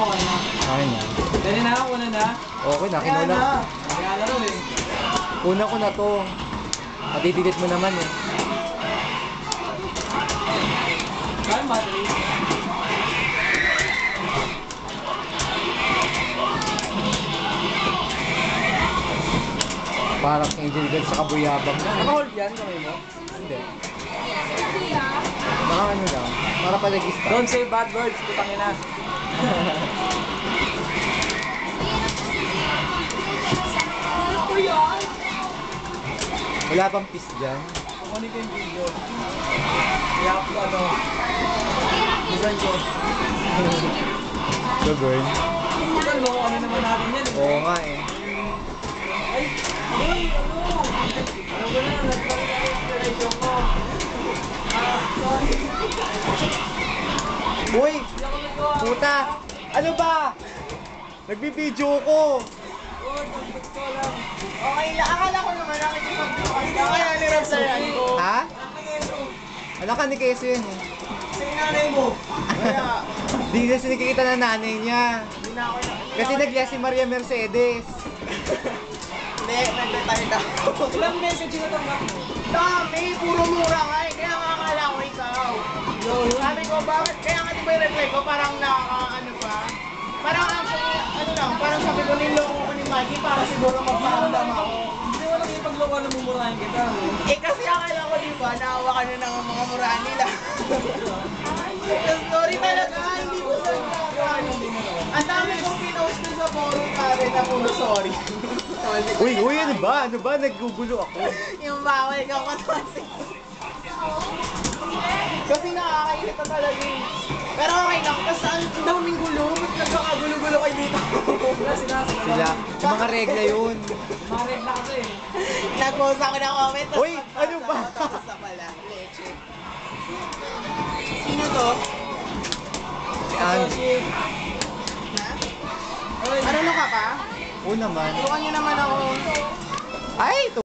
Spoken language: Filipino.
okay na. Akin na. Dali na, una na. Okay na, kinula. Kaya laro eh. Una ko na to. Matidilit mo naman eh. Kaya battery. Parang angel gun sa kabuyabang na. Naka-hold yan, kamay mo? Hindi. Baka ano lang. Para palagista. Don't say bad words, putang ina. Wala bang piece dyan? Kukunin ko yung video. Kaya ako ano. Design ko. Gagawin. Design mo, ano naman natin yan eh. Oo nga eh. Ay, hey, ano? Ano ba na? Nagpapit ang inspiration ko. Sorry. Uy! Hindi ako nagawa. Puta! Ano ba? Nagbibideo ko! Oh, nagpapit ko lang. Okay lang. Akala ko naman nakikipag-bukas. Kaya nirapsayan ko. Ha? Alam ka ni Keso yun eh. Sa nanay mo. Kaya, Di na sinikikita na nanay niya. hindi na ako Kasi nagliya si Maria Mercedes. Hindi, nagtatay ka. Ilang message yung natanggap mo? Dami, puro mura nga eh. Kaya nga akala ko ikaw. Sabi ko, bakit? Kaya nga di ba yung reply ko, parang ano pa? Parang actually, ano lang, parang sabi ko niloko ko ni Maggie para siguro magparamdam ako. Hindi mo lang ipagloka na mumurahin kita. Eh kasi akala ko di ba, naawa ka na ng mga murahan nila. Sorry talaga, hindi ko sa ang dami kong pinost ko sa forum pare na puro sorry. Uy, ano ba? Ano ba? Naggugulo ako. Yung bawal kang kasi. Kasi nakakainit na talaga eh. Pero okay lang, kasi ang daming gulo. Ba't nagkakagulo-gulo kayo dito? Wala sinasabi. Sila. Yung mga regla yun. Mga red na kasi eh. Nag-post ako ng comment. Uy, ano ba? Basta pala, leche. Sino to? Si Ann. Ha? Ano ka pa? Oo naman. Turuan niyo naman ako. Ay!